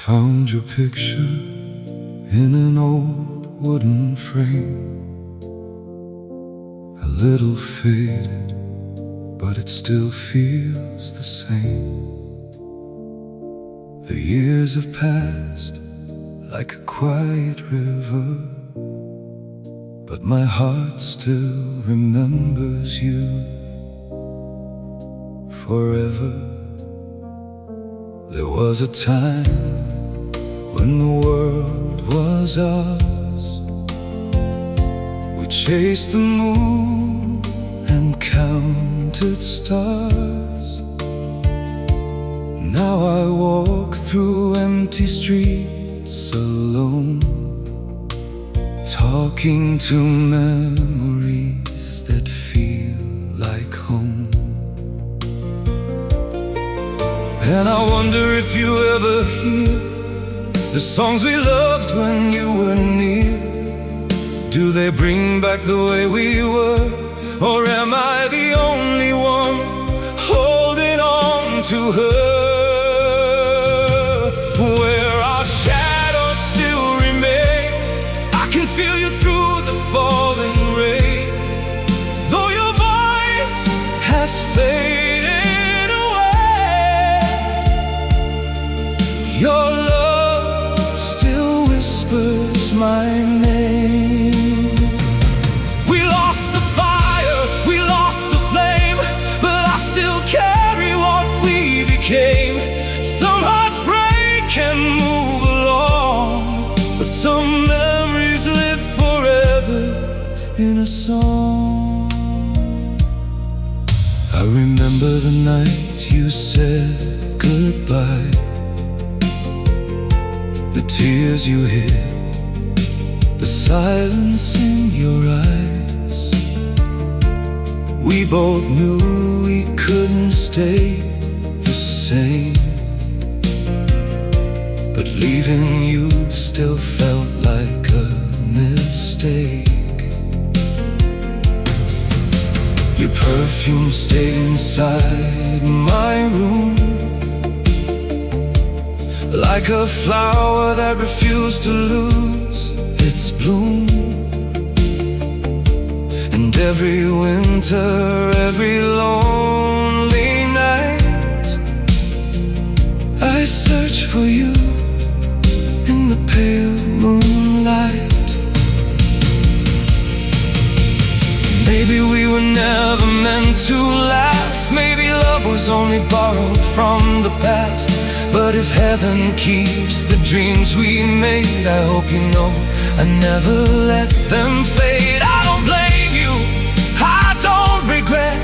Found your picture in an old wooden frame, a little faded, but it still feels the same. The years have passed like a quiet river, but my heart still remembers you forever. There was a time when the world was ours. We chased the moon and counted stars. Now I walk through empty streets alone, talking to memories that feel like home. And I wonder if you ever hear the songs we loved when you were near. Do they bring back the way we were? Or am I the only one holding on to her? Where our shadows still remain, I can feel you through the falling rain. Though your voice has faded away, your love still whispers my name. We lost the fire, we lost the flame, but I still carry what we became. Some hearts break and move along, but some memories live forever in a song. I remember the night you said goodbye, the tears you hid, the silence in your eyes. We both knew we couldn't stay the same, but leaving you still felt like a mistake. Your perfume stayed inside my room, like a flower that refused to lose its bloom. And every winter, every lonely night, I search for you in the pale moonlight. Maybe we were never meant to last. Maybe love was only borrowed from the past. But if heaven keeps the dreams we made, I hope you know I never let them fade. I don't blame you, I don't regret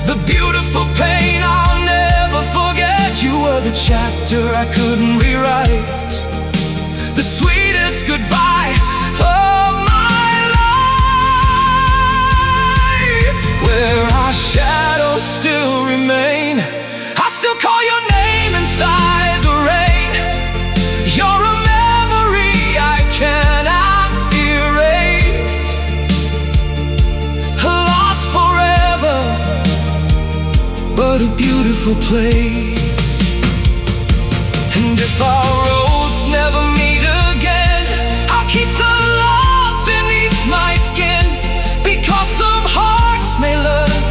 the beautiful pain. I'll never forget. You were the chapter I couldn't rewrite, the sweetest goodbye of my life. Where our shadows still remain, I still call your name inside the rain. You're a memory I cannot erase, lost forever, but a beautiful place. And if our roads never meet again, I'll keep the love beneath my skin, because some hearts may learn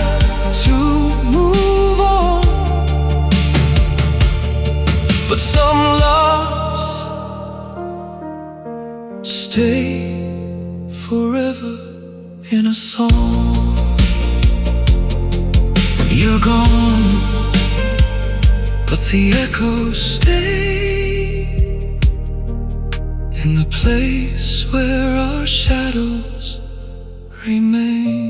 to move on, but some loves stay forever in a song. You're gone, but the echoes stay in the place where our shadows remain.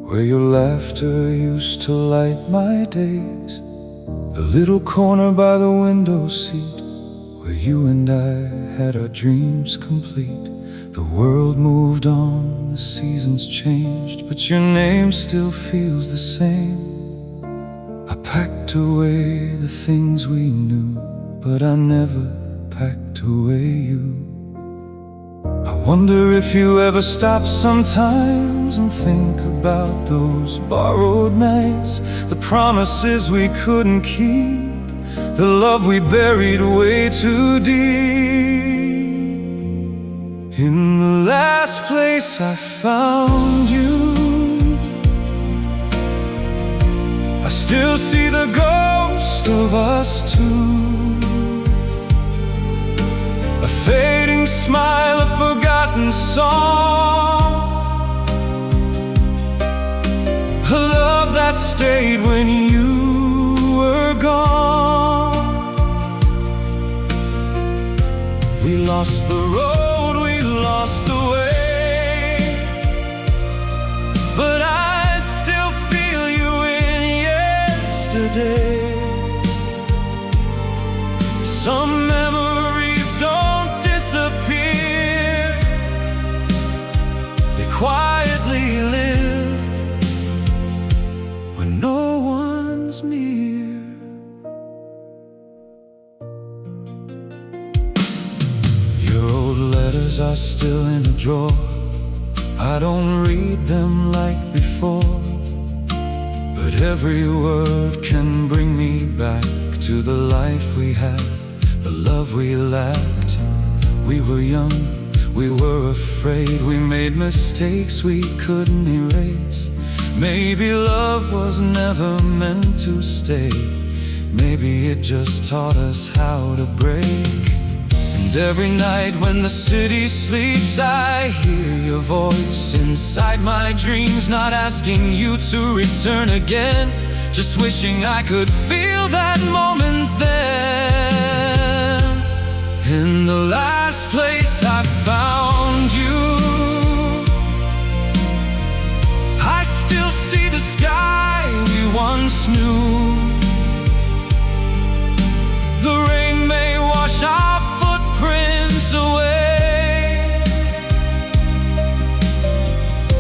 where your laughter used to light my days, the little corner by the window seat where you and I had our dreams complete. The world moved on, the seasons changed, but your name still feels the same. I packed away the things we knew, but I never packed away you. I wonder if you ever stop sometimes and think about those borrowed nights, the promises we couldn't keep, the love we buried way too deep. In the last place I found you, I still see the ghost of us two, a fading smile, a forgotten song, a love that stayed when you were gone. We lost the road, we lost the way, but I still feel you in yesterday. Some memories don't disappear, they quietly live when no one's near. Your old letters are still in a drawer, I don't read them like before, but every word can bring me back to the life we had, the love we lacked. We were young, we were afraid, we made mistakes we couldn't erase. Maybe love was never meant to stay, maybe it just taught us how to break. And every night when the city sleeps, I hear your voice inside my dreams, not asking you to return again, just wishing I could feel that moment then. In the last place I found you, I still see the sky we once knew. The rain may wash our footprints away,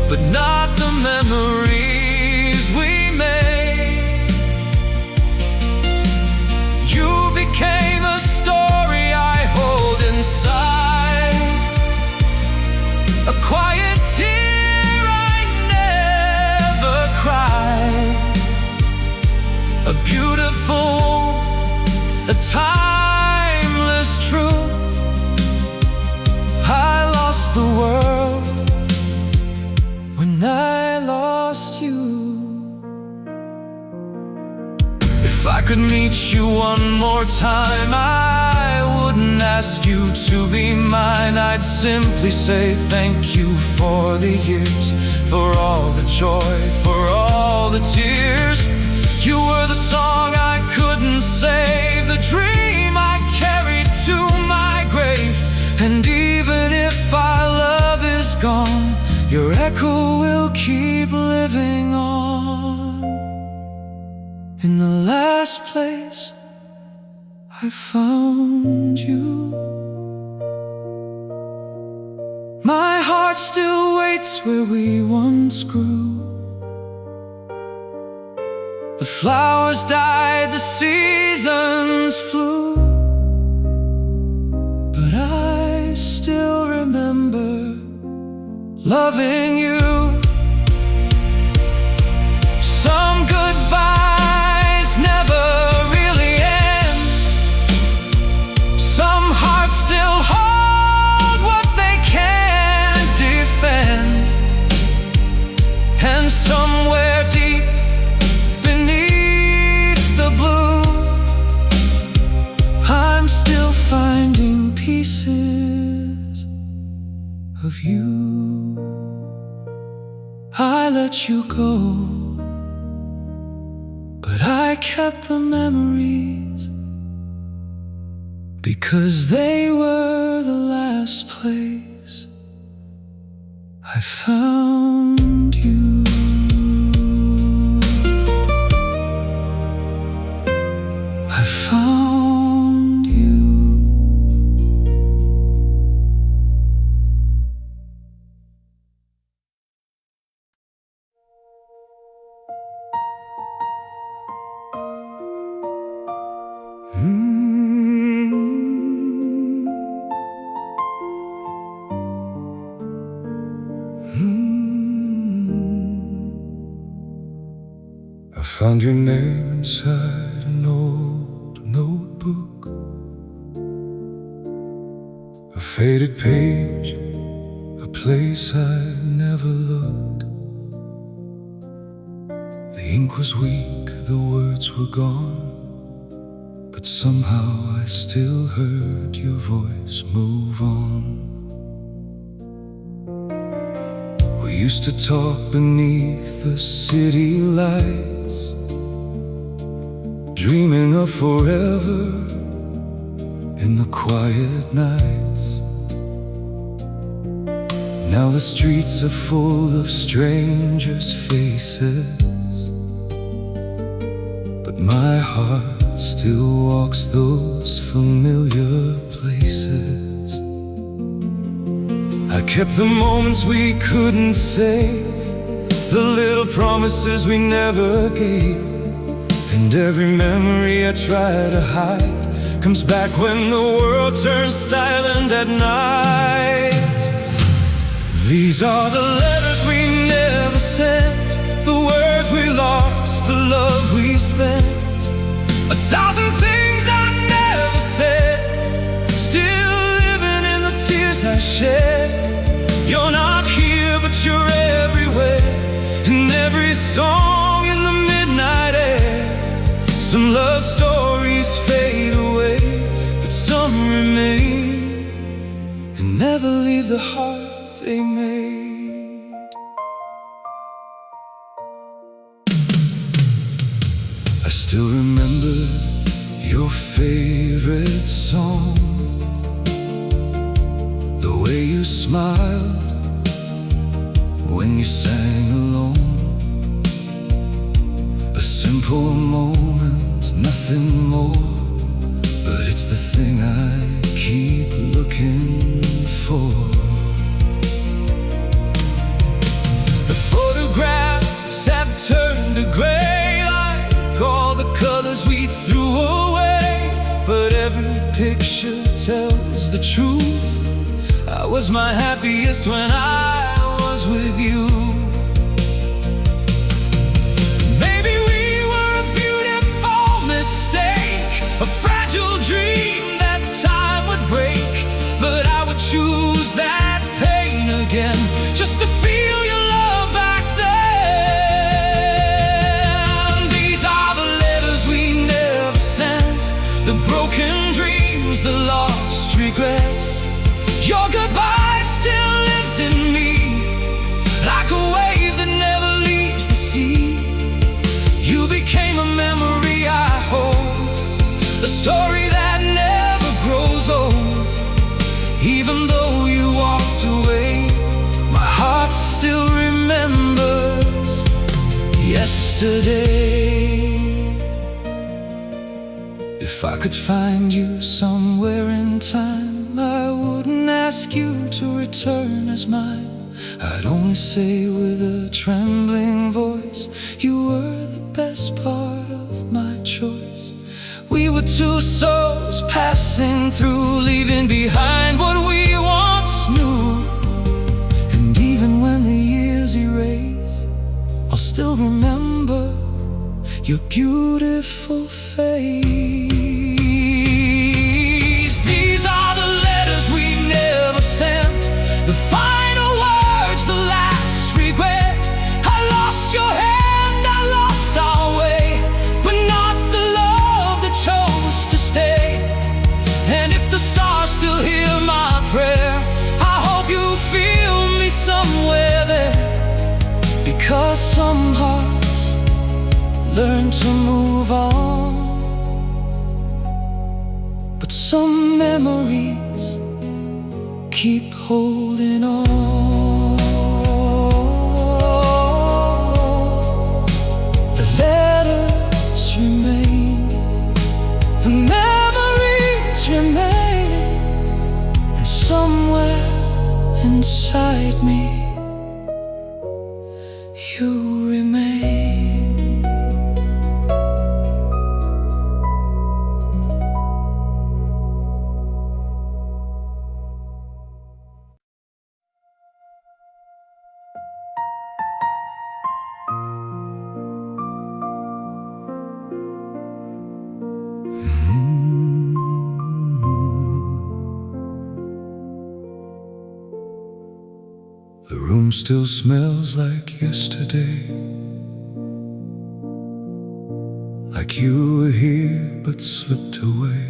but not the memories we made. You became a story I hold inside, a quiet tear I never cried, a beautiful, a timeless truth. I lost the world when I lost you. If I could meet you one more time, I wouldn't ask you to be mine. I'd simply say thank you for the years, for all the joy, for all the tears. You were the song I couldn't save, the dream I carried to my grave. And even if our love is gone, your echo will keep living on. In the last place I found you, my heart still waits where we once grew. The flowers died, the seasons flew, but I still remember loving you. Some goodbyes never really end, some hearts still hold what they can't defend, and somewhere deep beneath the blue, I'm still finding pieces of you. I let you go, but I kept the memories, because they were the last place I found you. found your name inside an old notebook, a faded page, a place I never looked. The ink was weak, the words were gone, but somehow I still heard your voice move on. We used to talk beneath the city lights, dreaming of forever in the quiet nights. Now the streets are full of strangers' faces, but my heart still walks those familiar places. I kept the moments we couldn't save, the little promises we never gave, and every memory I try to hide comes back when the world turns silent at night. These are the letters we never sent, the words we lost, the love we spent, 1,000 things I never said, still living in the tears I shed. You're not here, but you're everywhere, in every song in the midnight air. Some love stories fade away, but some remain and never leave the heart they made. I still remember your favorite song, the way you smiled when you sang alone. A simple moment, nothing more, but it's the thing I keep looking for. The photographs have turned to gray, like all the colors we threw away, but every picture tells the truth. I was my happiest when I was with you. Maybe we were a beautiful mistake, a fragile dream that time would break, but I would choose that pain again, just to feel your love back then. These are the letters we never sent, the broken dreams, the lost regrets. Your goodbye still lives in me, like a wave that never leaves the sea. You became a memory I hold, a story that never grows old. Even though you walked away, my heart still remembers yesterday. If I could find you somewhere in time, I wouldn't ask you to return as mine. I'd only say with a trembling voice, you were the best part of my choice. We were two souls passing through, leaving behind what we once knew. And even when the years erase, I'll still remember your beautiful face. The final words, the last regret. I lost your hand, I lost our way, but not the love that chose to stay. And if the stars still hear my prayer, I hope you feel me somewhere there, because some hearts learn to move on, but some memories keep holding on. The letters remain, the memories remain, and somewhere inside me you remain. room still smells like yesterday, like you were here but slipped away.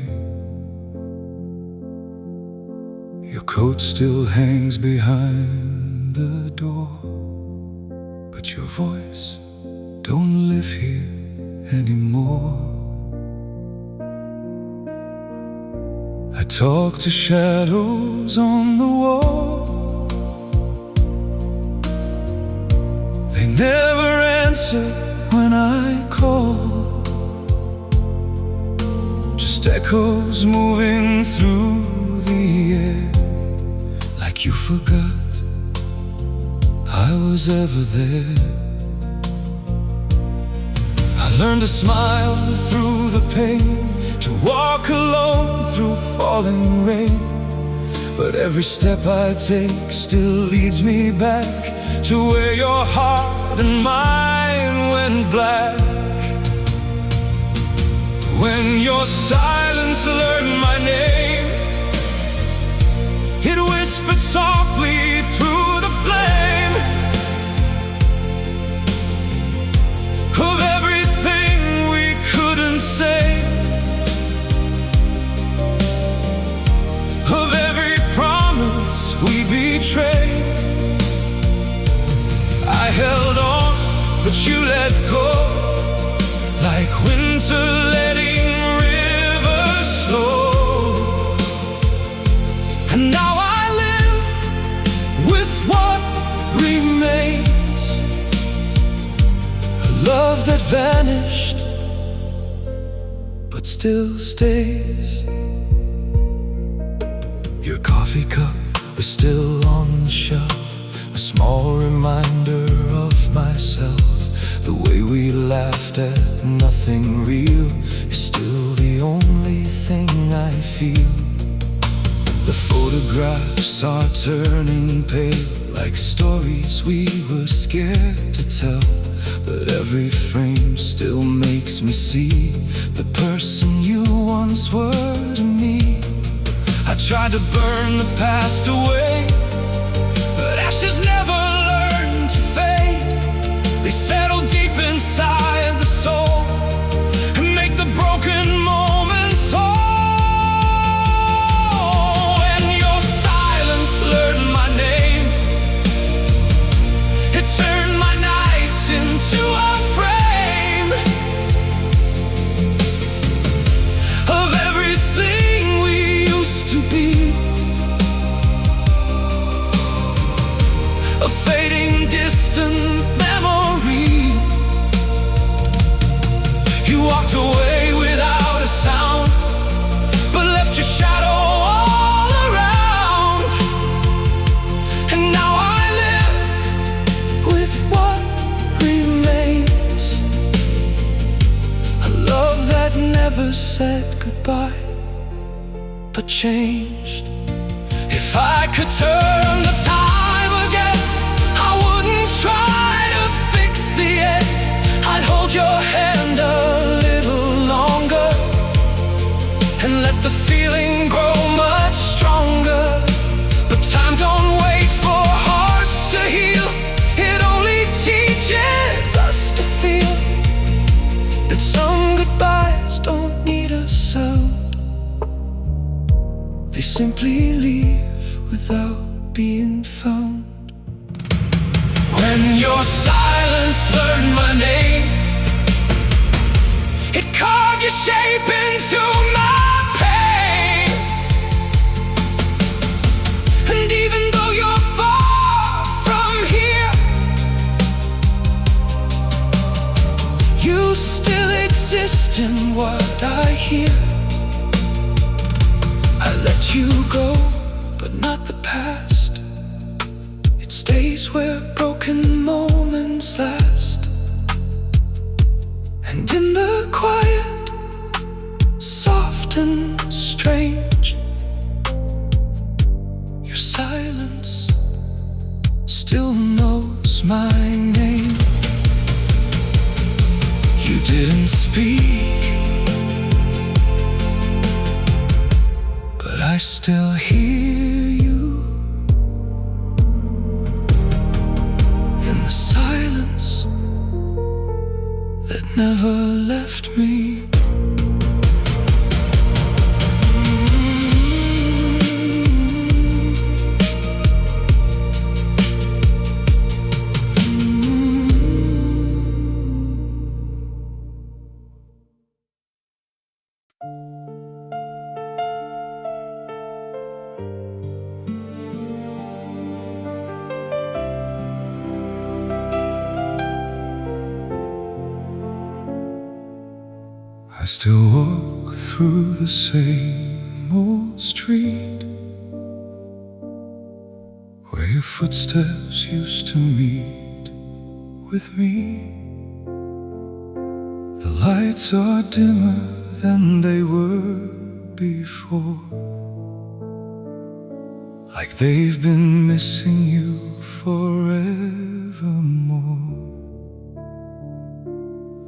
Your coat still hangs behind the door, but your voice don't live here anymore. I talk to shadows on the wall. They never answer when I call, just echoes moving through the air, like you forgot I was ever there. I learned to smile through the pain, to walk alone through falling rain, but every step I take still leads me back to where your heart and mine went black. When your silence learned my name, it whispered softly through the flame of everything we couldn't say, of every promise we betrayed. I held on, but you let go, like winter letting rivers slow. And now I live with what remains, a love that vanished but still stays. Your coffee cup is still on the shelf, a small reminder of myself. The way we laughed at nothing real is still the only thing I feel. The photographs are turning pale, like stories we were scared to tell, but every frame still makes me see the person you once were to me. I tried to burn the past away, but ashes never learn to fade. They settle deep inside the soul and make the broken moments whole. And your silence learned my name, it turned my nights into a frame of everything we used to be, a fading distant memory. You walked away without a sound, but left your shadow all around. And now I live with what remains, a love that never said goodbye, but changed. If I could turn the time again, I wouldn't try to fix the end. I'd hold your hand a little longer and let the feeling grow much stronger. But time don't wait for hearts to heal, it only teaches us to feel that some goodbyes don't need a sound, they simply leave without being found. When your silence learned my name, it carved your shape into my pain. And even though you're far from here, you still exist in what I hear. I let you go, but not the past. It stays where broken moments last. And in the quiet, soft and strange, your silence still knows my name. You didn't speak, but I still hear you. that never left me. I still walk through the same old street where your footsteps used to meet with me. The lights are dimmer than they were before, like they've been missing you forevermore.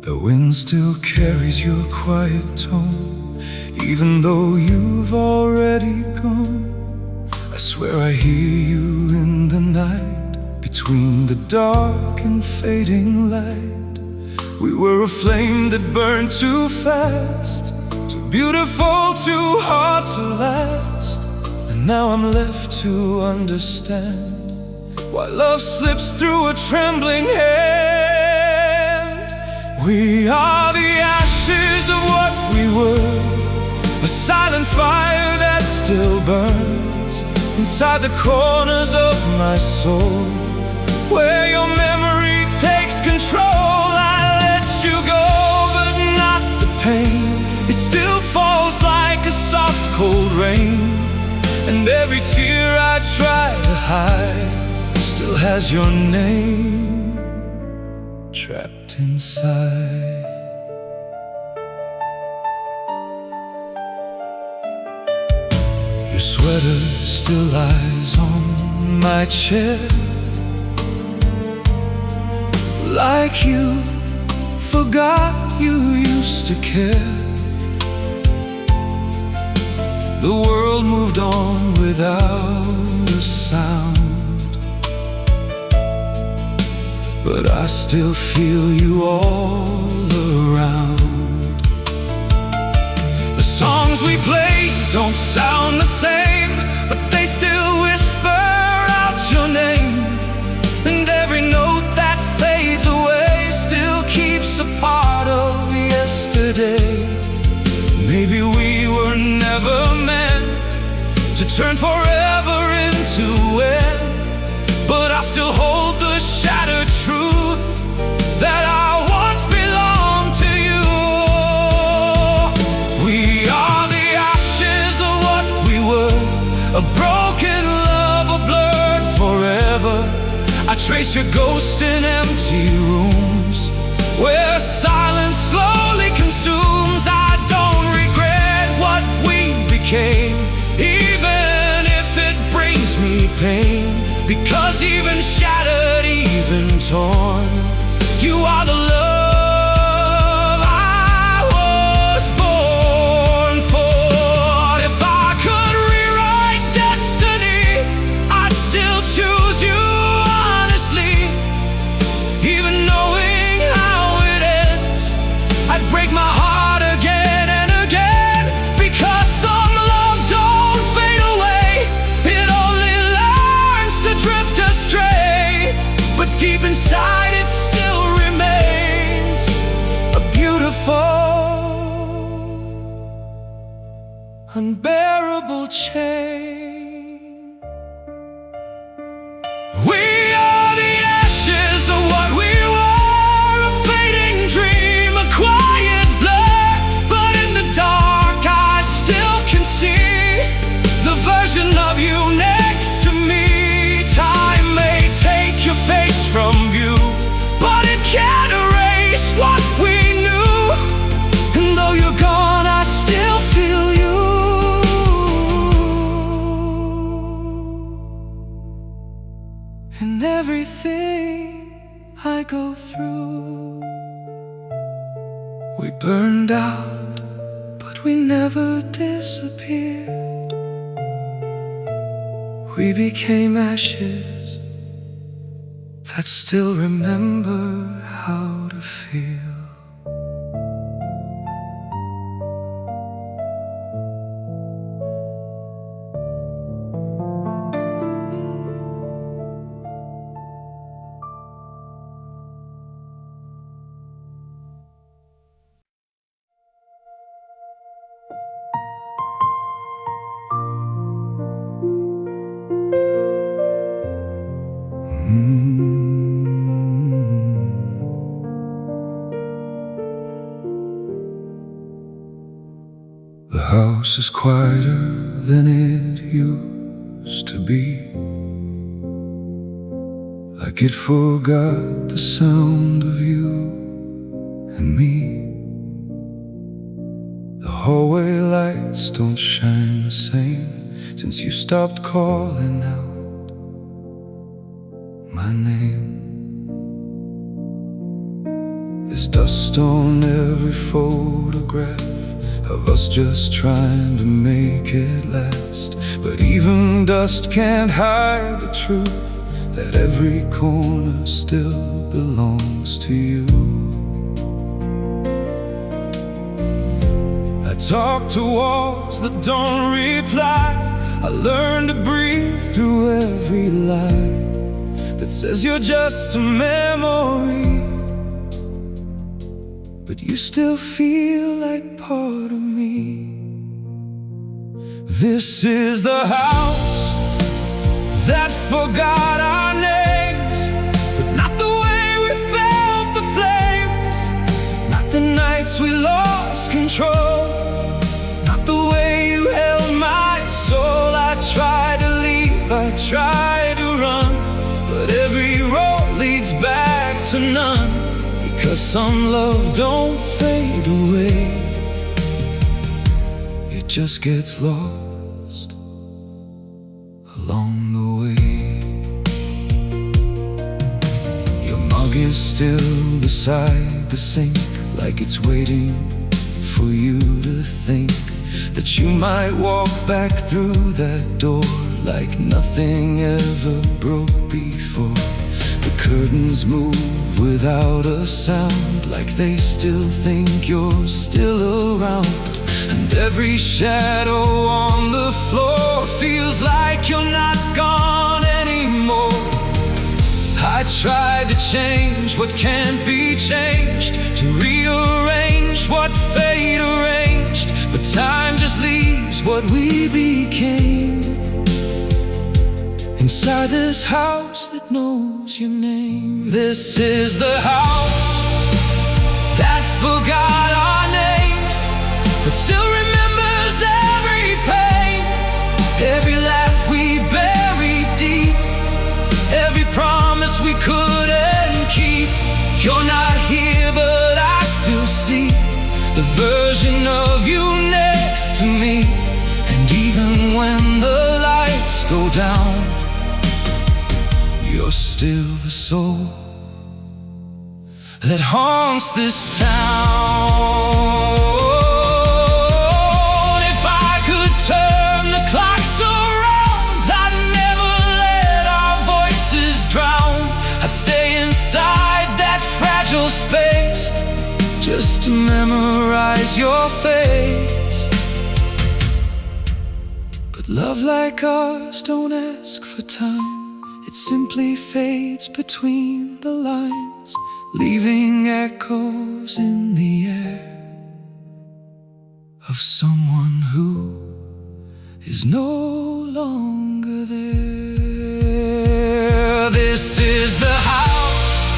The wind still carries your quiet tone, even though you've already gone. I swear I hear you in the night, between the dark and fading light. We were a flame that burned too fast, too beautiful, too hard to last. And now I'm left to understand why love slips through a trembling hand. We are the ashes of what we were, a silent fire that still burns inside the corners of my soul, where your memory takes control. I let you go, but not the pain. It still falls like a soft, cold rain, and every tear I try to hide still has your name trapped inside. Your sweater still lies on my chair, like you forgot you used to care. The world moved on without a sound, but I still feel you all around. The songs we play don't sound the same, but they still whisper out your name. And every note that fades away still keeps a part of yesterday. Maybe we were never meant to turn forever into end, but I still hold the shattered truth that I once belonged to you. We are the ashes of what we were, a broken love, a blurred forever. I trace your ghost in empty rooms where silence slowly consumes. I don't regret what we became, even if it brings me pain, because even shattered, even torn, you are the love I was born for. If I could rewrite destiny, I'd still choose you honestly. Even knowing how it ends, I'd break my heart again and again, because some love don't fade away. It only learns to drift astray, but deep inside it still remains a beautiful, unbearable chain. We are the ashes of what we were, a fading dream, a quiet blur. But in the dark I still can see the version of you next to me. Time may take your face from view, but it can't erase what we knew. And though you're gone, I still feel you in everything I go through. We burned out, but we never disappeared. We became ashes that still remember how to feel. house is quieter than it used to be, like it forgot the sound of you and me. The hallway lights don't shine the same since you stopped calling out my name. There's dust on every photograph of us just trying to make it last, but even dust can't hide the truth that every corner still belongs to you. I talk to walls that don't reply. I learn to breathe through every lie that says you're just a memory, but you still feel like part of me. This is the house that forgot our names, but not the way we felt the flames, not the nights we lost control, not the way you held my soul. I tried to leave, I tried to run, but every road leads back to none, because some love don't fade away, it just gets lost along the way. Your mug is still beside the sink, like it's waiting for you to think that you might walk back through that door like nothing ever broke before. The curtains move without a sound, like they still think you're still around, and every shadow on the floor feels like you're not gone anymore. I tried to change what can't be changed, to rearrange what fate arranged, but time just leaves what we became inside this house that knows your name. This is the house that forgot our names, but still remembers every pain, every laugh we buried deep, every promise we couldn't keep. You're not here, but I still see the version of you next to me. And even when the lights go down, you're still the soul that haunts this town. If I could turn the clocks around, I'd never let our voices drown. I'd stay inside that fragile space just to memorize your face. But love like ours don't ask for time, it simply fades between the lines, leaving echoes in the air of someone who is no longer there. This is the house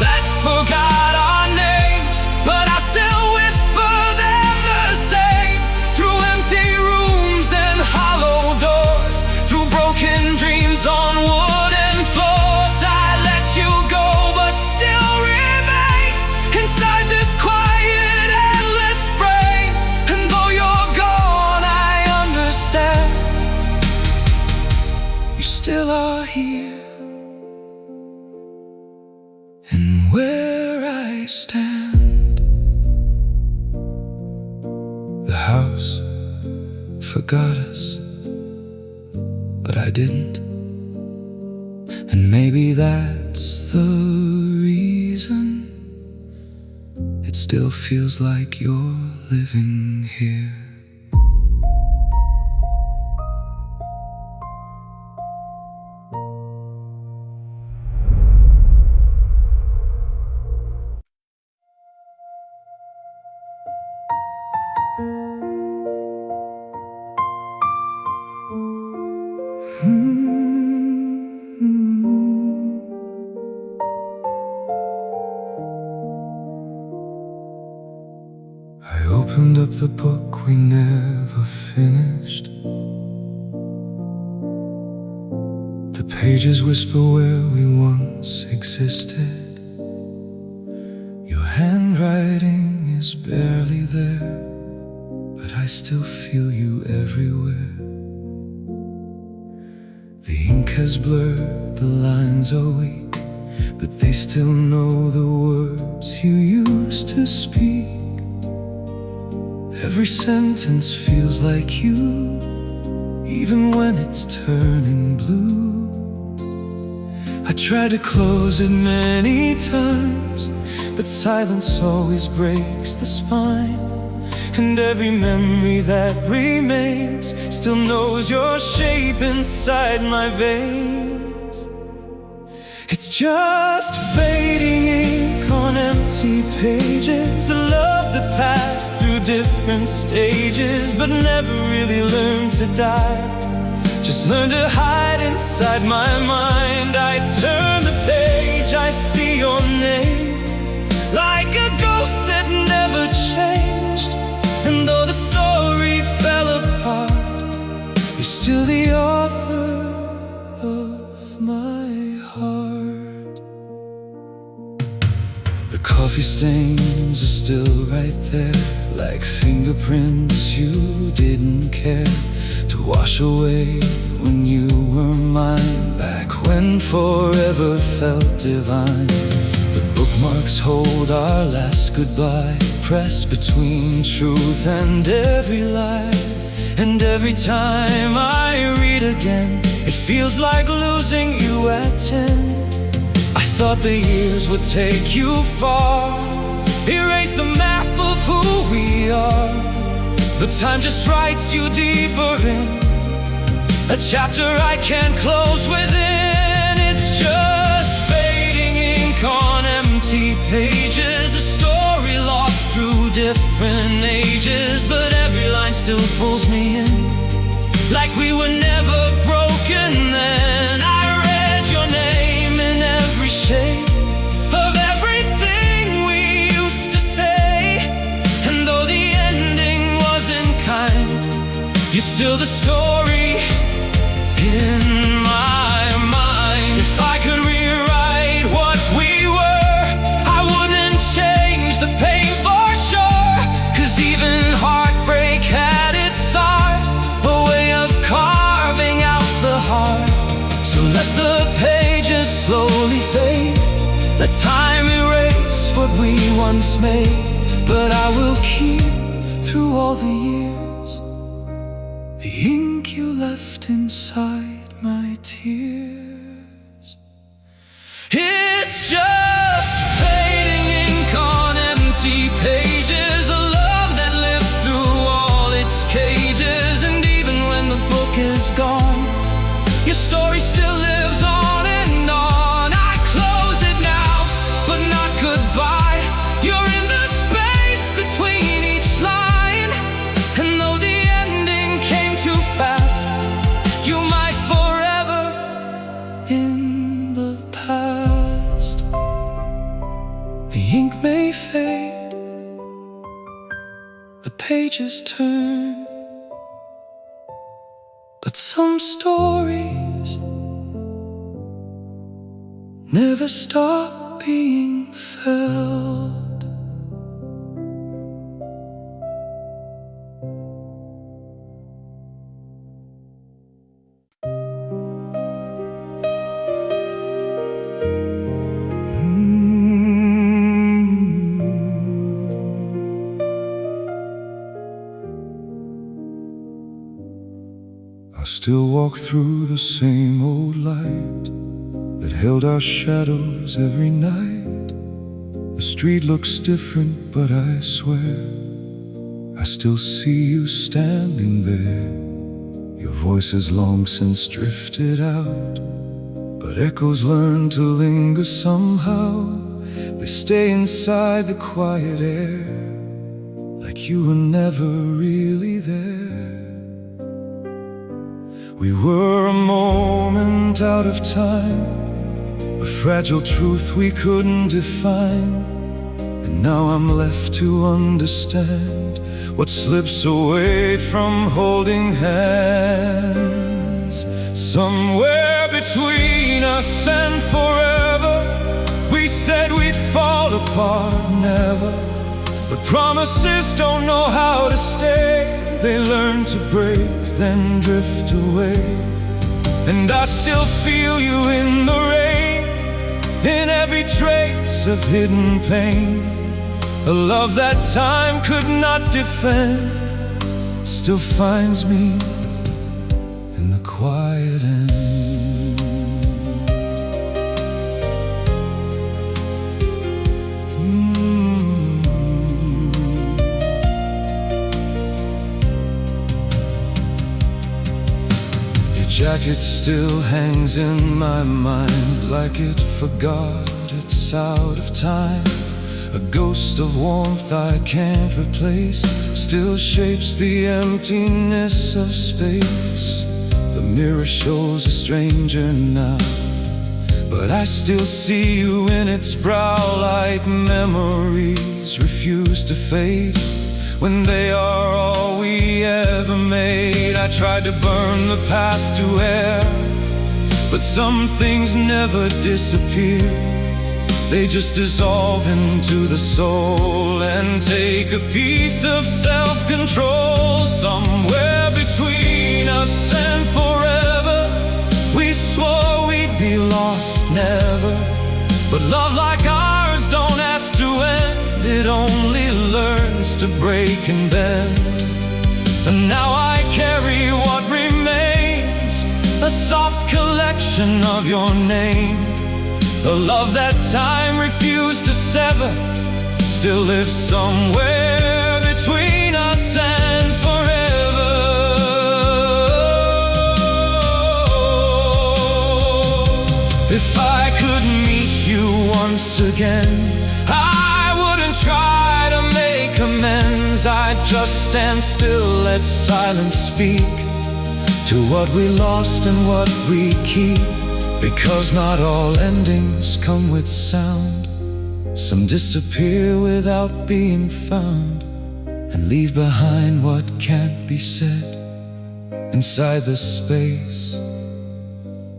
that forgot our names, but I still whisper them the same, through empty rooms and hollow doors, through broken dreams on wooden floors. I let you go, but still remain inside this quiet, endless brain. And though you're gone, I understand you still are here. And where I stand, the house forgot us, but I didn't. And maybe that's the reason it still feels like you're living here. I I opened up the book we never finished. The pages whisper where we once existed. Your handwriting is barely there, but I still feel you everywhere. The ink has blurred, the lines are weak, but they still know the words you used to speak. Every sentence feels like you, even when it's turning blue. I tried to close it many times, but silence always breaks the spine. And every memory that remains still knows your shape inside my veins. It's just fading ink on empty pages, a love that passed through different stages, but never really learned to die. Just learned to hide inside my mind. I turn the page, I see your name, like a ghost that never changed. And though the story fell apart, you're still the author of my heart. The coffee stains are still right there, like fingerprints you didn't care to wash away when you were mine. Back when forever felt divine. The bookmarks hold our last goodbye, pressed between truth and every lie. And every time I read again, it feels like losing you at 10. I thought the years would take you far, erase the map of who we are, but time just writes you deeper in, a chapter I can't close within. It's just fading ink on empty pages, a story lost through different ages, but every line still pulls me in, like we were never broken then. I read your name in every shade of everything we used to say, and though the ending wasn't kind, you're still the story in my mind. If I could rewrite what we were, I wouldn't change the pain for sure, 'cause even heartbreak had its art, a way of carving out the heart. So let the pages slowly fade, let time erase what we once made, but I will keep through all the years the ink you left inside my tears. It's just fading ink on empty pages, a love that lived through all its cages. And even when the book is gone, your story still lives on and on. I close it now, but not goodbye. You're in the space between each line, and though the ending came too fast, you might forever in the past. The ink may fade, the pages turn, but some stories never stop being felt. I still walk through the same old light that held our shadows every night. The street looks different, but I swear I still see you standing there. Your voice has long since drifted out, but echoes learn to linger somehow. They stay inside the quiet air, like you were never really there. We were a moment out of time, a fragile truth we couldn't define. And now I'm left to understand what slips away from holding hands. Somewhere between us and forever, we said we'd fall apart, never. But promises don't know how to stay. They learn to break, then drift away. And I still feel you in the rain, in every trace of hidden pain. A love that time could not defend still finds me in the quiet end. Your jacket still hangs in my mind like it forgot it's out of time. A ghost of warmth I can't replace still shapes the emptiness of space. The mirror shows a stranger now, but I still see you in its brow, like memories refuse to fade when they are all we ever made. I tried to burn the past to air, but some things never disappear. They just dissolve into the soul and take a piece of self-control. Somewhere between us and forever, we swore we'd be lost, never. But love like ours don't ask to end, it only learns to break and bend. And now I carry what remains, a soft collection of your name. A love that time refused to sever still lives somewhere between us and forever. If I could meet you once again, I wouldn't try to make amends. I'd just stand still, let silence speak to what we lost and what we keep. Because not all endings come with sound. Some disappear without being found, and leave behind what can't be said inside the space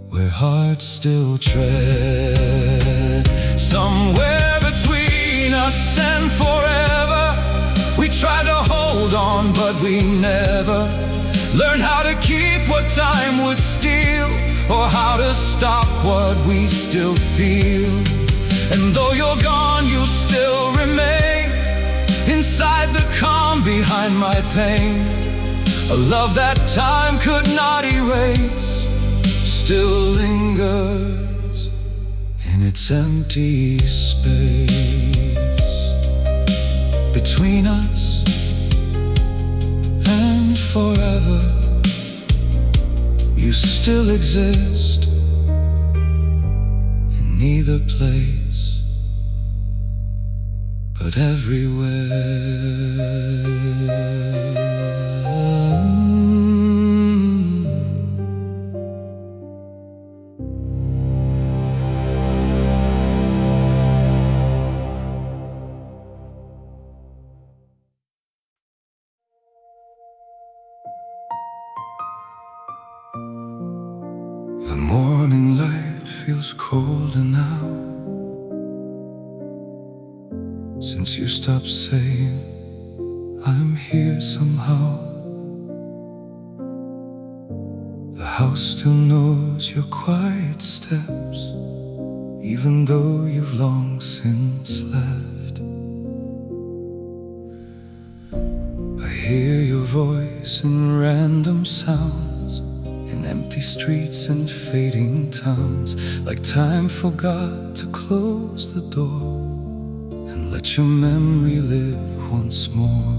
where hearts still tread. Somewhere between us and forever, we try to hold on but we never learn how to keep what time would steal, or how to stop what we still feel. And though you're gone, you still remain inside the calm behind my pain. A love that time could not erase still lingers in its empty space between us and forever. You still exist in neither place, but everywhere. The morning light feels colder now, since you stopped saying I'm here somehow. The house still knows your quiet steps, even though you've long since left. I hear your voice in random sounds, in empty streets and fading towns, like time forgot to close the door and let your memory live once more.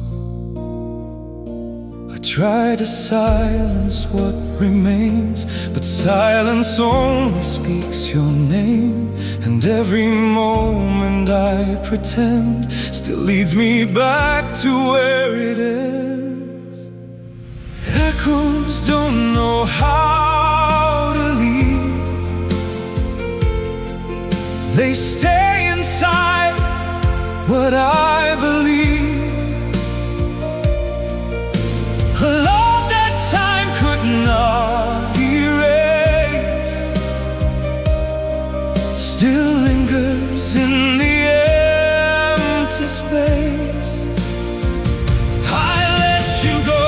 I try to silence what remains, but silence only speaks your name. And every moment I pretend still leads me back to where it ends. Echoes don't know how to leave, they stay inside what I believe. space. I let you go,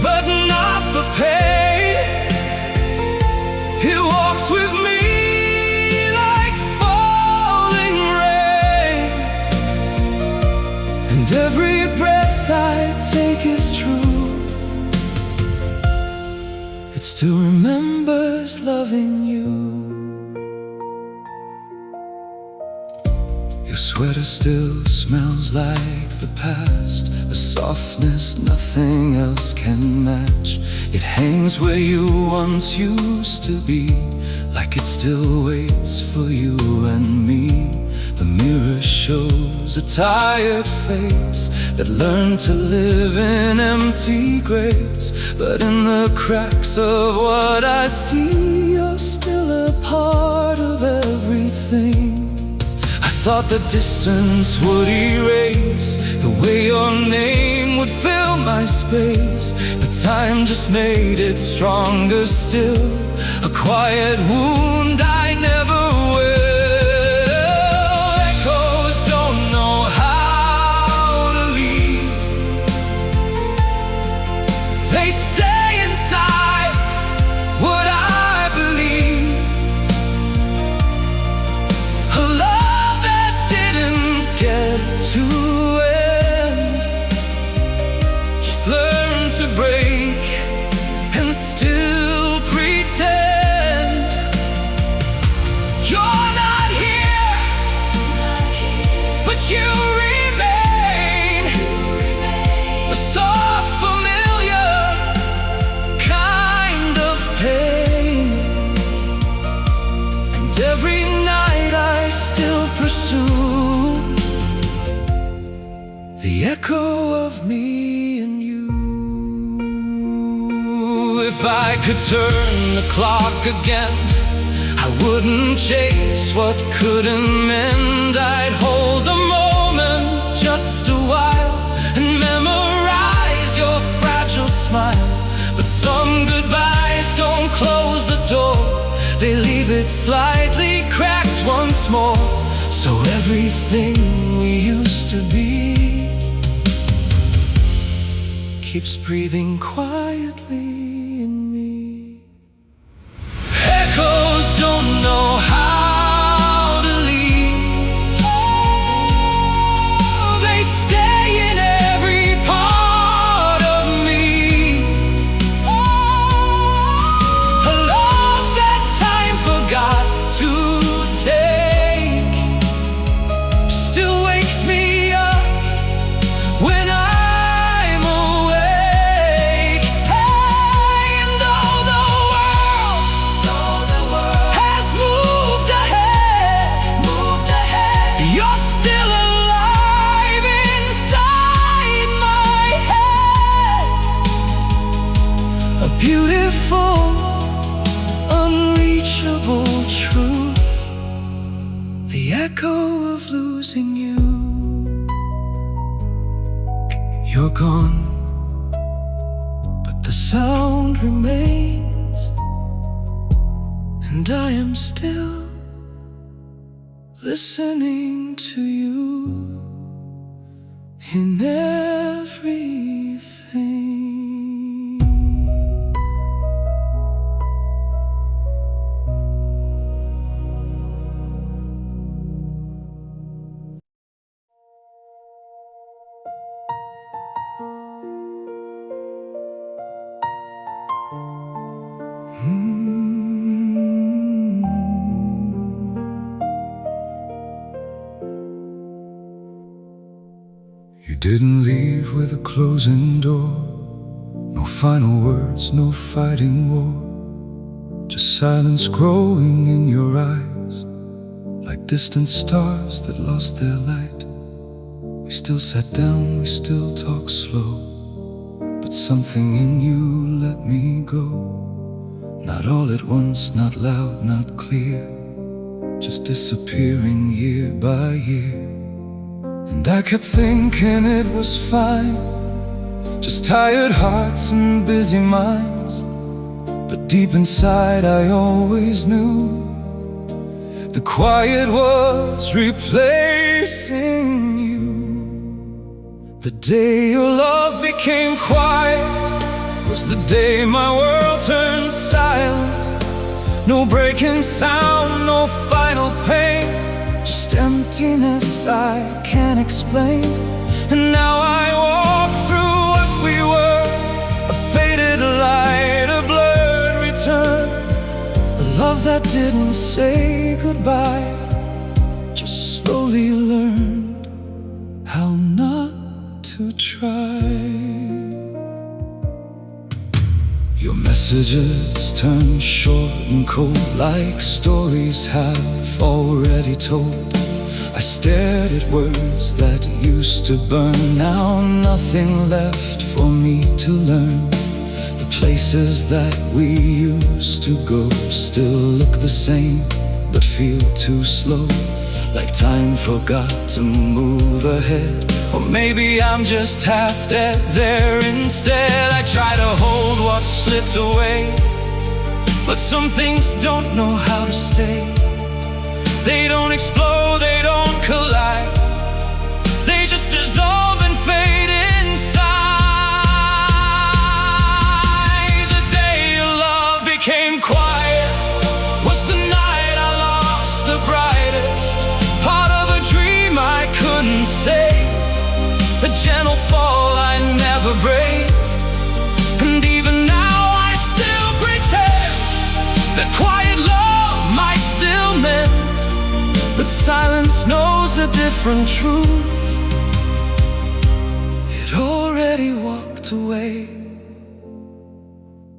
but not the pain. It walks with me like falling rain, and every breath I take is true. It still remembers loving you. Your sweater still smells like the past, a softness nothing else can match. It hangs where you once used to be, like it still waits for you and me. The mirror shows a tired face that learned to live in empty graves. But in the cracks of what I see, you're still a part of everything. I thought the distance would erase the way your name would fill my space, but time just made it stronger still, a quiet wound I never will. Echoes don't know how to leave. They stay inside what I believe. A love that didn't get to end, just learn to break and still pretend. You're not here, but you remain a soft, familiar kind of pain. And every night I still pursue the echo of me and you. If I could turn the clock again, I wouldn't chase what couldn't mend. I'd hold the moment just a while and memorize your fragile smile. But some goodbyes don't close the door, they leave it slightly cracked once more. So everything we used to be keeps breathing quietly in me. Echoes don't know how to leave. They stay in every part of me. A love that time forgot to take still wakes me up when I'm awake. Hey, and though the world has moved ahead, you're still alive inside my head. A beautiful, unreachable truth, the echo of losing you. You're gone, but the sound remains, and I am still listening to you in everything. You didn't leave with a closing door, no final words, no fighting war, just silence growing in your eyes, like distant stars that lost their light. We still sat down, we still talked slow, but something in you let me go. Not all at once, not loud, not clear, just disappearing year by year. And I kept thinking it was fine, just tired hearts and busy minds. But deep inside I always knew The quiet was replacing you. The day your love became quiet was the day my world turned silent. No breaking sound, no final pain, just emptiness I can't explain. And now I walk through what we were, a faded light, a blurred return. A love that didn't say goodbye, just slowly learned how not to try. Your messages turn short and cold, like stories half already told. I stared at words that used to burn, now nothing left for me to learn. The places that we used to go still look the same, but feel too slow, like time forgot to move ahead. Or maybe I'm just half dead there instead. I try to hold what slipped away, but some things don't know how to stay. They don't explode, they don't collide, they just dissolve and fade inside. The day your love became quiet was the night I lost the brightest part of a dream I couldn't save. A gentle fall I never braved, and even now I still pretend that quiet love might still mend. But silence knows a different truth. It already walked away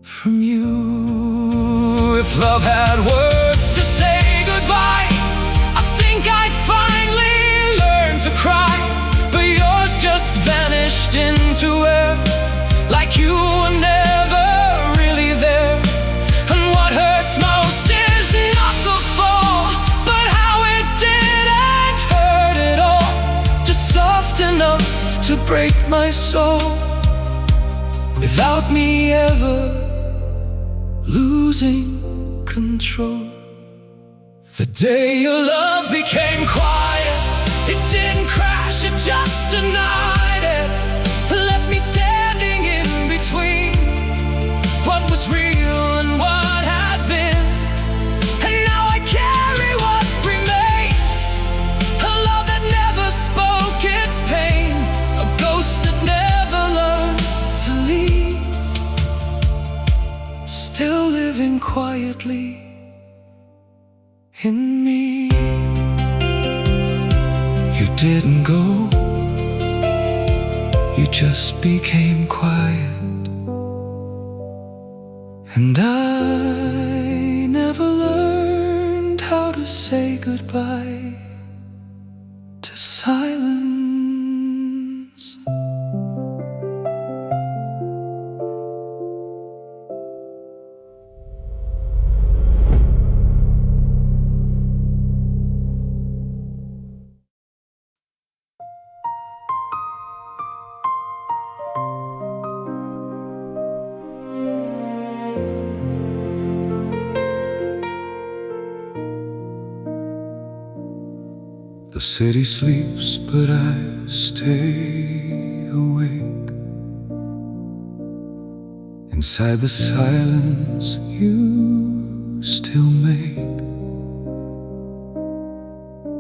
from you. If love had words to say goodbye, I think I'd finally learn to cry. But yours just vanished into air, like you were never really there. And what hurts most is not the fall, but how it didn't hurt at all, just soft enough to break my soul, without me ever losing control. The day your love became quiet, it didn't crash, it just denied it. Left me standing in between what was real and what had been. And now I carry what remains, a love that never spoke its pain, a ghost that never learned to leave, still living quietly in me. You didn't go, you just became quiet. And I never learned how to say goodbye to silence. The city sleeps, but I stay awake. Inside the silence you still make.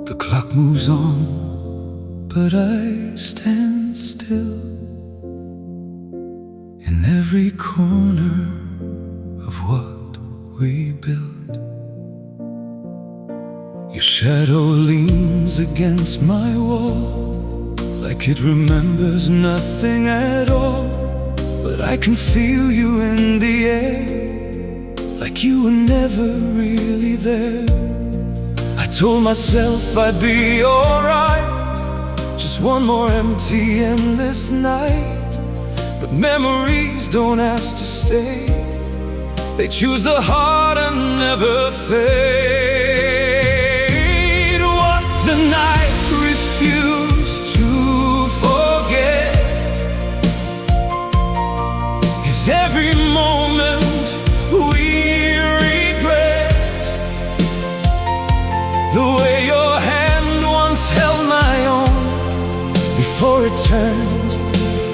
The clock moves on, but I stand still in every corner of what we built. Your shadow leans against my wall, like it remembers nothing at all. But I can feel you in the air, like you were never really there. I told myself I'd be alright, just one more empty, endless night. But memories don't ask to stay, they choose the heart and never fade. What the night refused to forget is every moment we regret. returned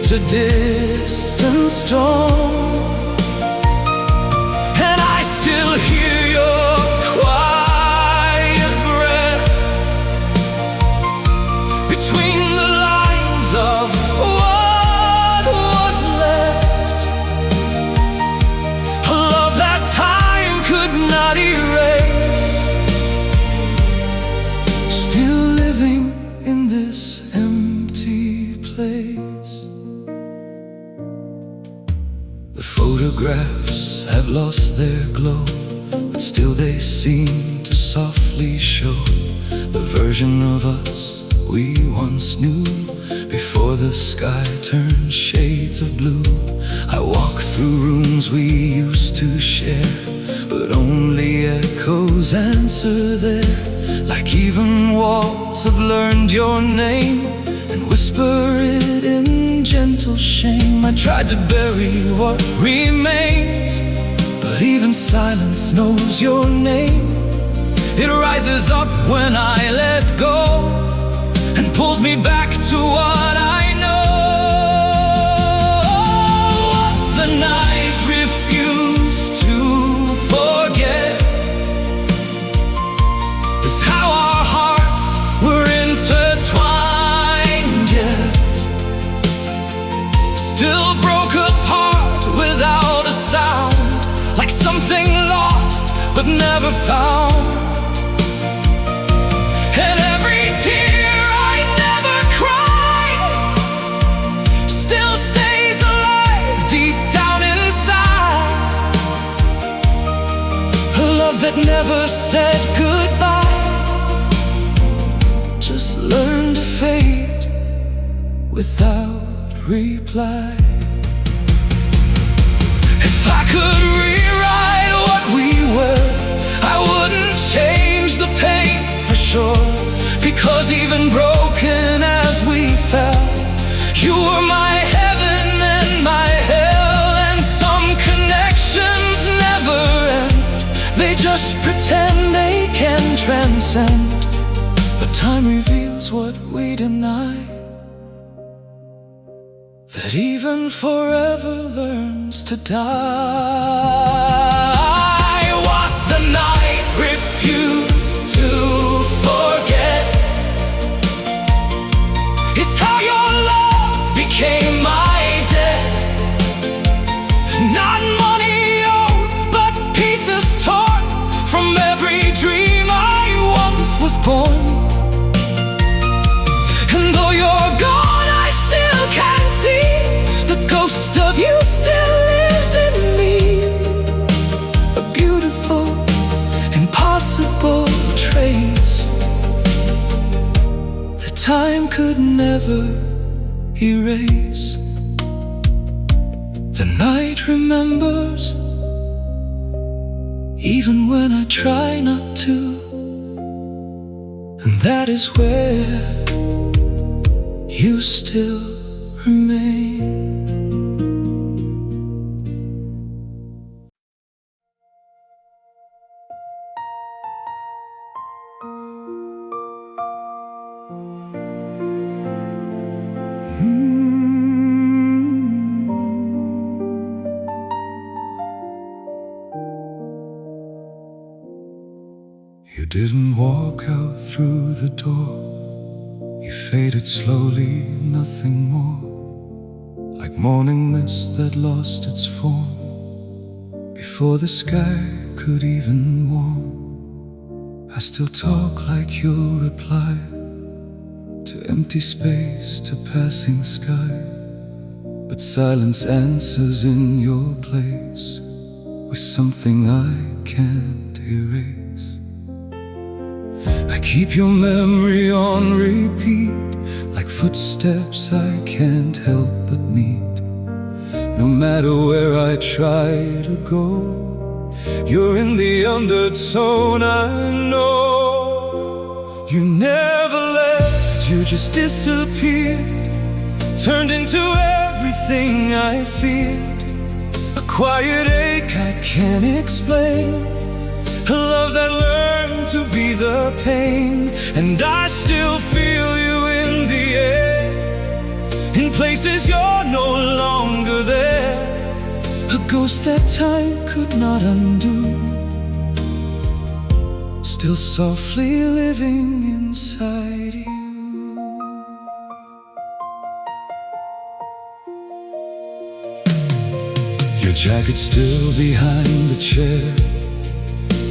to distant storm. And I still hear your quiet breath between the lines of what was left. A love that time could not erase, still living in this empty place. The photographs have lost their glow, but still they seem to softly show the version of us we once knew, before the sky turned shades of blue. I walk through rooms we used to share, but only echoes answer there. Like even walls have learned your name and whisper it in gentle shame. I tried to bury what remains, but even silence knows your name. It rises up when I let go and pulls me back to what I know. The night refused to forget is how our hearts were intertwined, yet still broke apart without a sound, like something lost but never found. And every tear I never cried still stays alive deep down inside. A love that never said goodbye, just learned to fade without reply. If I could rewrite what we were, I wouldn't change the pain for sure, because even broken as we fell, you were my heaven and my hell. And some connections never end, they just pretend they can transcend. But time reveals what we deny, that even forever learns to die. What the night refused to forget is how your love became my debt. Not money owed, but pieces torn from every dream I once was born. And though you're gone, I still can see the ghost of you still lives in me. A beautiful, impossible trace that time could never erase. The night remembers, even when I try not to. And that is where you still remain. You didn't walk out through the door, you faded slowly, nothing more, like morning mist that lost its form before the sky could even warm. I still talk like you'll reply to empty space, to passing sky, but silence answers in your place with something I can't erase. I keep your memory on repeat, like footsteps I can't help but meet. No matter where I try to go, you're in the undertone, I know. You never left, you just disappeared, turned into everything I feared. A quiet ache I can't explain, a love that learned to be the pain. And I still feel you in the air, faces, you're no longer there. A ghost that time could not undo, still softly living inside you. Your jacket still behind the chair,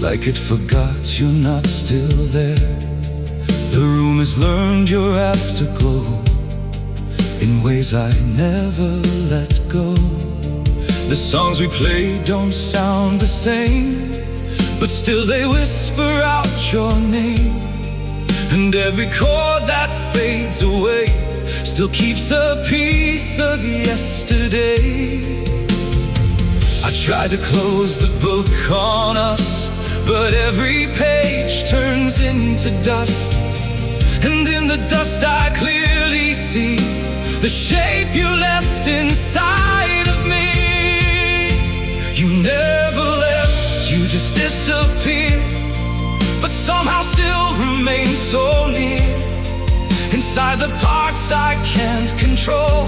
like it forgot you're not still there. The room has learned your afterglow in ways I never let go. The songs we play don't sound the same, but still they whisper out your name. And every chord that fades away still keeps a piece of yesterday. I tried to close the book on us, but every page turns into dust. And in the dust I clearly see the shape you left inside of me. You never left, you just disappeared, but somehow still remain so near. Inside the parts I can't control,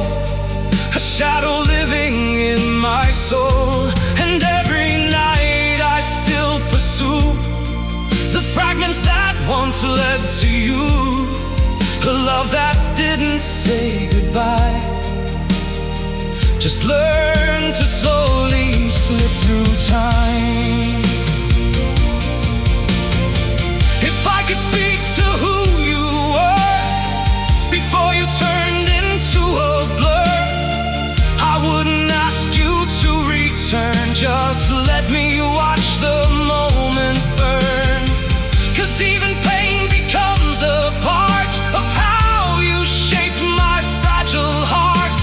a shadow living in my soul. And every night I still pursue the fragments that once led to you. A love that didn't say goodbye, just learn to slowly slip through time. If I could speak to who you were before you turned into a blur, I wouldn't ask you to return, just let me watch the moment burn. 'Cause even pain becomes a part of how you shaped my fragile heart.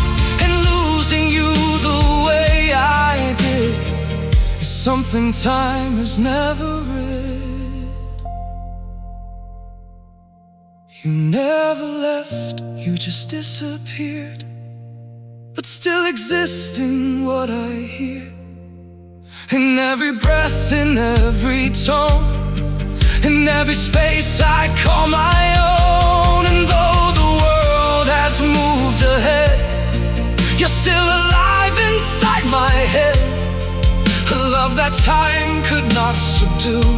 And losing you the way I did is something time has never read. You never left, you just disappeared, but still exist in what I hear. In every breath, in every tone, in every space I call my own. And though the world has moved ahead, you're still alive inside my head. A love that time could not subdue,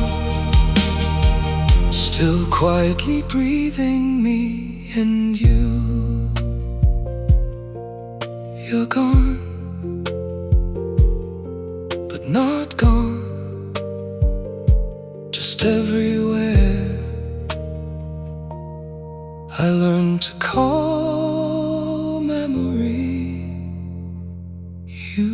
still quietly breathing me and you. You're gone, but not gone, just everywhere. I learned to call memory you.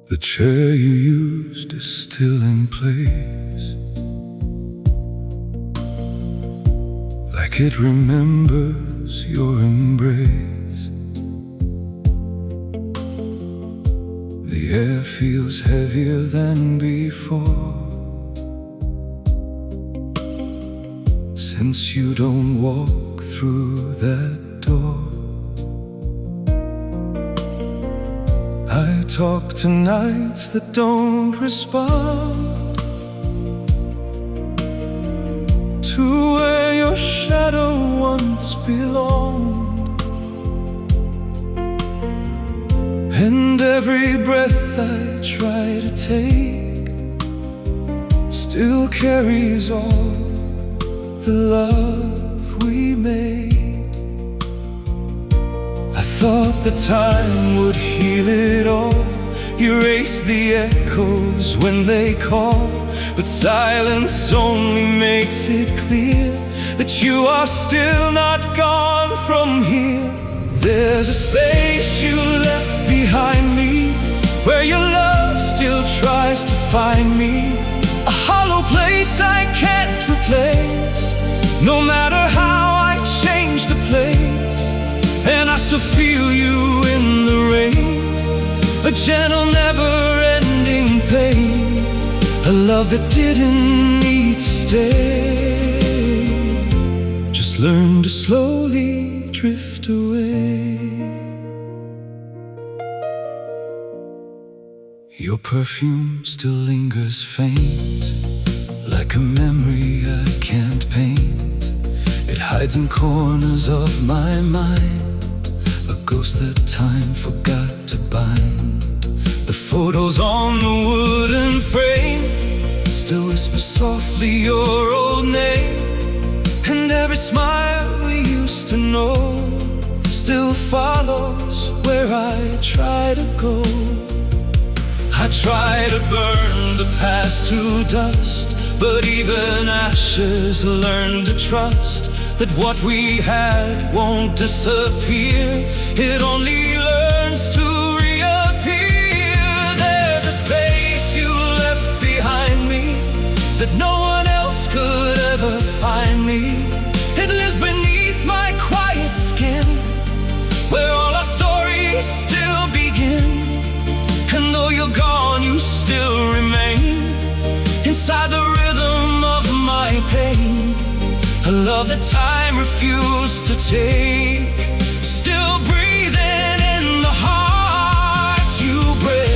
The chair you used is still in place, like it remembers your embrace. The air feels heavier than before, since you don't walk through that door. I talk to nights that don't respond, to where your shadow once belonged. And every breath I try to take still carries all the love we made. I thought the time would heal it all, erase the echoes when they call, but silence only makes it clear that you are still not gone from here. There's a space you left behind me, where your love still tries to find me, a hollow place I can't replace. No matter how I change the to feel you in the rain, a gentle never-ending pain, a love that didn't need to stay, just learn to slowly drift away. Your perfume still lingers faint, like a memory I can't paint. It hides in corners of my mind, a ghost that time forgot to bind. The photos on the wooden frame still whisper softly your old name, and every smile we used to know still follows where I try to go. I try to burn the past to dust, but even ashes learn to trust that what we had won't disappear, it only learns to reappear. There's a space you left behind me that no one else could ever find me. It lives beneath my quiet skin, where all our stories still begin. And though you're gone, you still remain inside the rhythm of my pain, a love that time refused to take, still breathing in the heart you break.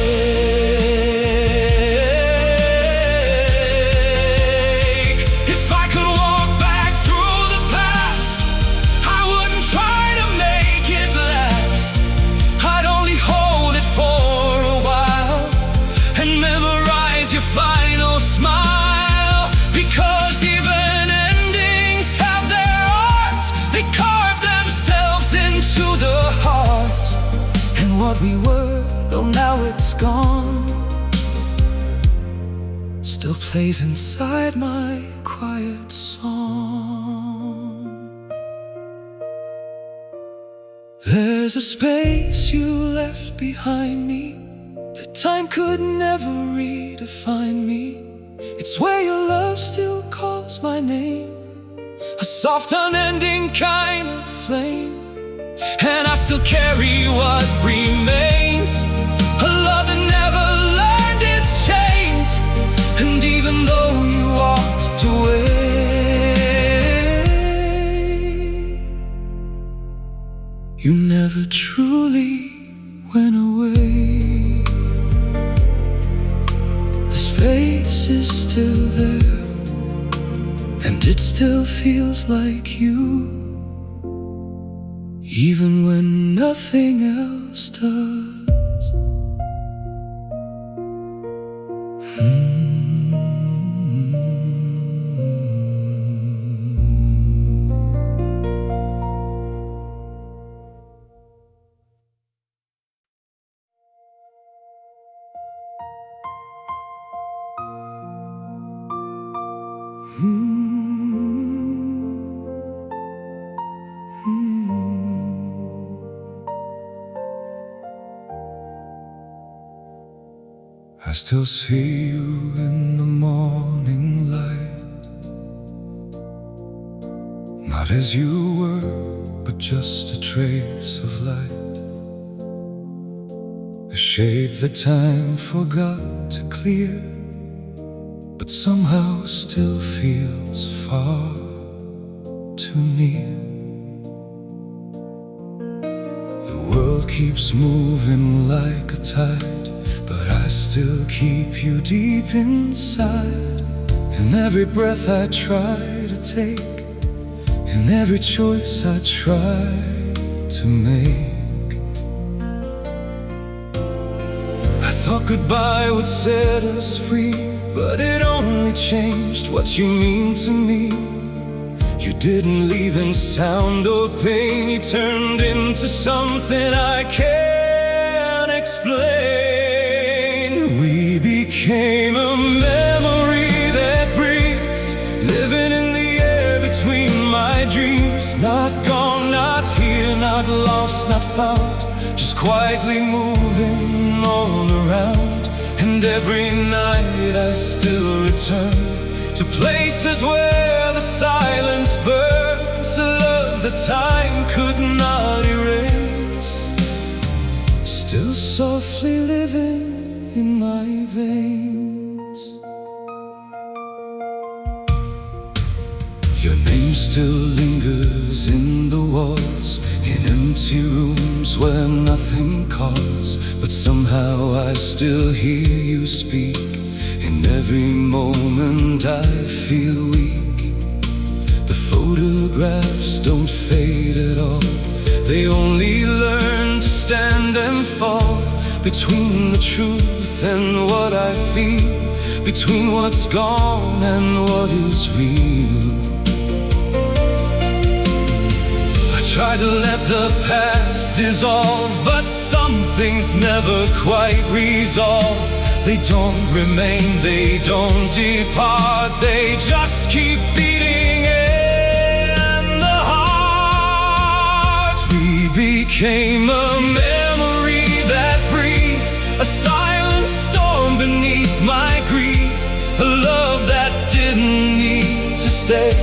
If I could walk back through the past, I wouldn't try to make it last. I'd only hold it for a while and memorize your final smile, because even endings have their art. They carve themselves into the heart, and what we were, though now it's gone, still plays inside my quiet song. There's a space you left behind me that time could never redefine me. It's where your love still calls my name, a soft unending kind of flame, and I still carry what remains, a love that never learned its chains. And even though you walked away, you never truly went away. The space is still there, and it still feels like you, even when nothing else does. I still see you in the morning light, not as you were, but just a trace of light, a shape that time forgot to clear, but somehow still feels far too near. The world keeps moving like a tide, but I still keep you deep inside. In every breath I try to take, in every choice I try to make. I thought goodbye would set us free, but it only changed what you mean to me. You didn't leave in sound or pain, you turned into something I can't explain. We became a memory that breathes, living in the air between my dreams. Not gone, not here, not lost, not found, just quietly moving all around. And every night I still return to places where the silence burns, a love that time could not erase. lingers in the walls, in empty rooms where nothing calls. But somehow I still hear you speak. In every moment I feel weak. The photographs don't fade at all. They only learn to stand and fall between the truth and what I feel, between what's gone and what is real. I try to let the past dissolve, but some things never quite resolve. They don't remain, they don't depart, they just keep beating in the heart. We became a memory that breathes, a silent storm beneath my grief. A love that didn't need to stay,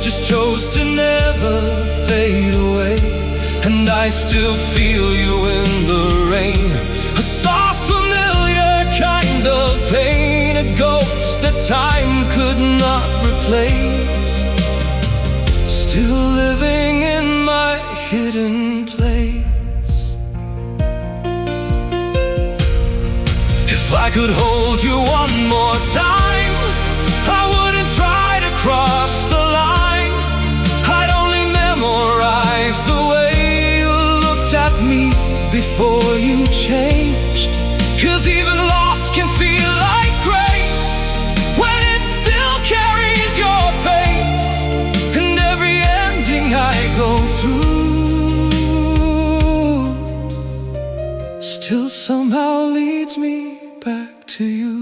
just chose to never fade away. And I still feel you in the rain, a soft familiar kind of pain, a ghost that time could not replace, still living in my hidden place. If I could hold you one more time, I wouldn't try to cross the line. I'd only memorize the way you looked at me before you changed. 'Cause even loss can feel like grace when it still carries your face. And every ending I go through still somehow leads me back to you.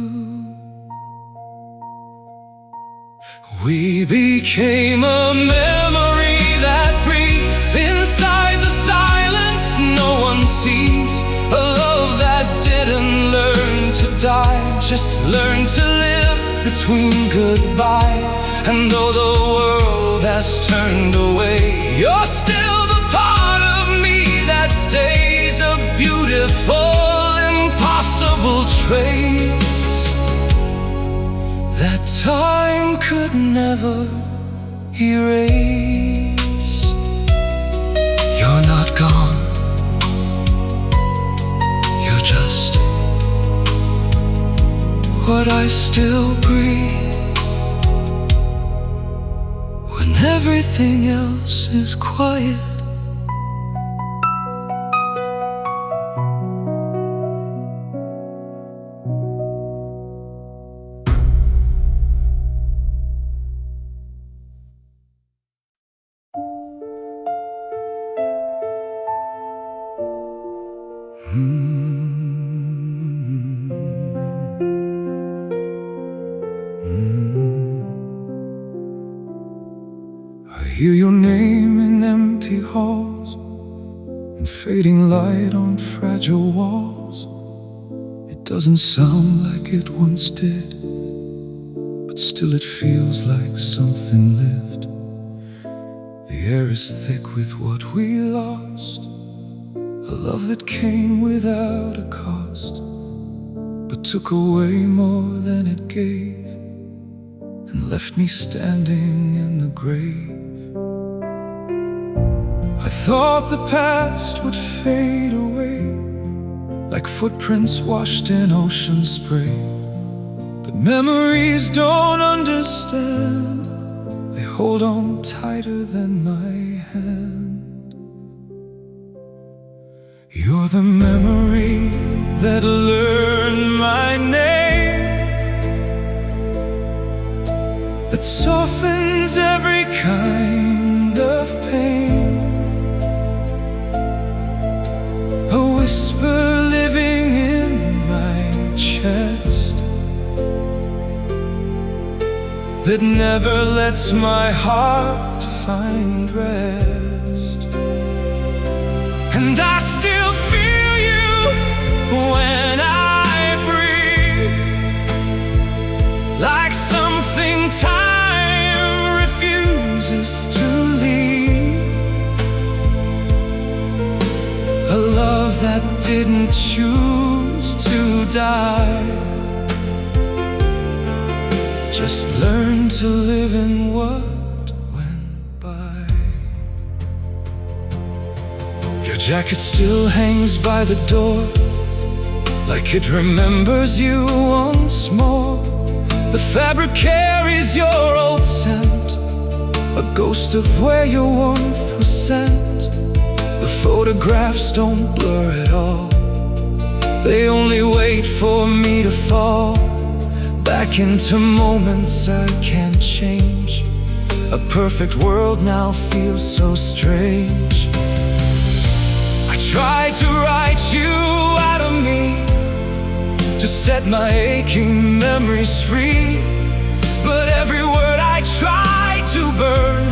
We became a memory that breathes inside the silence no one sees. A love that didn't learn to die, just learned to live between goodbye. And though the world has turned away, you're still the part of me that stays, a beautiful, impossible trace that time could never erase. You're not gone, you're just what I still breathe when everything else is quiet. I hear your name in empty halls, and fading light on fragile walls. It doesn't sound like it once did, but still it feels like something lived. The air is thick with what we lost, a love that came without a cost, but took away more than it gave, and left me standing in the grave. I thought the past would fade away, like footprints washed in ocean spray. But memories don't understand, they hold on tighter than my hand. You're the memory that learned my name, that softens every kind of pain. A whisper living in my chest that never lets my heart find rest. And I still feel you when I breathe, like something time refuses to leave. A love that didn't choose to die, just learn to live in what went by. Your jacket still hangs by the door, like it remembers you once more. The fabric carries your old scent, a ghost of where your warmth was sent. The photographs don't blur at all, they only wait for me to fall back into moments I can't change. A perfect world now feels so strange. I tried to write you out of me, to set my aching memories free, but every word I tried to burn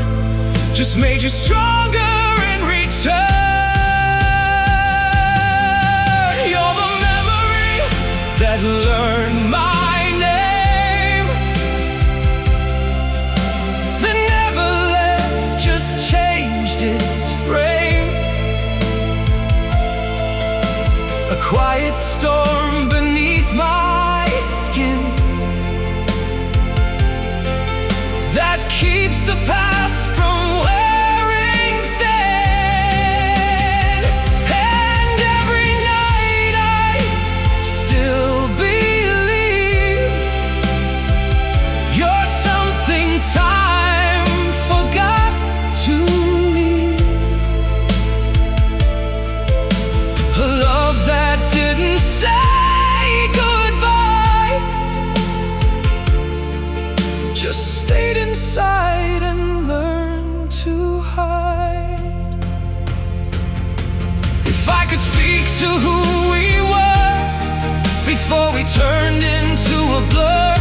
just made you stronger in return. You're the memory that learned my name, that never left, just changed its frame. A quiet storm beneath my skin that keeps the past from wearing thin. And every night I still believe you're something time forgot to leave. A love that didn't say goodbye, just stayed inside and learned to hide. If I could speak to who we were before we turned into a blur,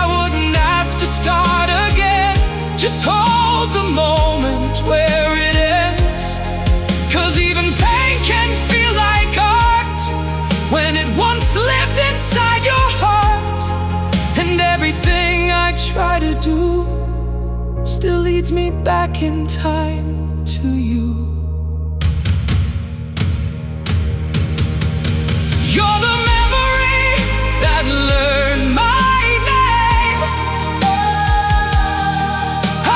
I wouldn't ask to start again, just hold the moment where it ends. 'Cause even pain can feel like art when it once lived inside your heart. And everything I try to do still leads me back in time to you. You're the memory that learned my name,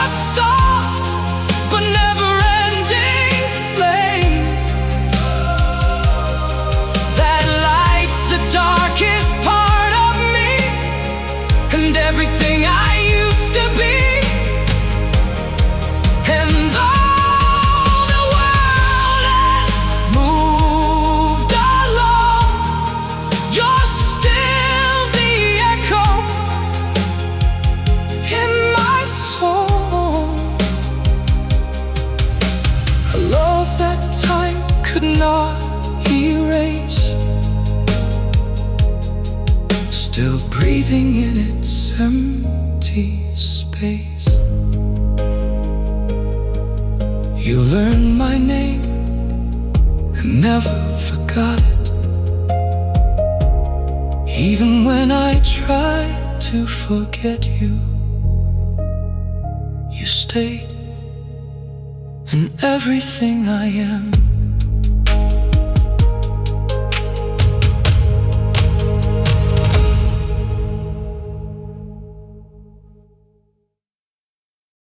a soft but never-ending flame that lights the darkest part of me and everything I used to be. And though the world has moved along, you're still the echo in my soul. A love that time could not erase, still breathing in its empty space. You learned my name and never forgot it. Even when I tried to forget you, you stayed, and everything I am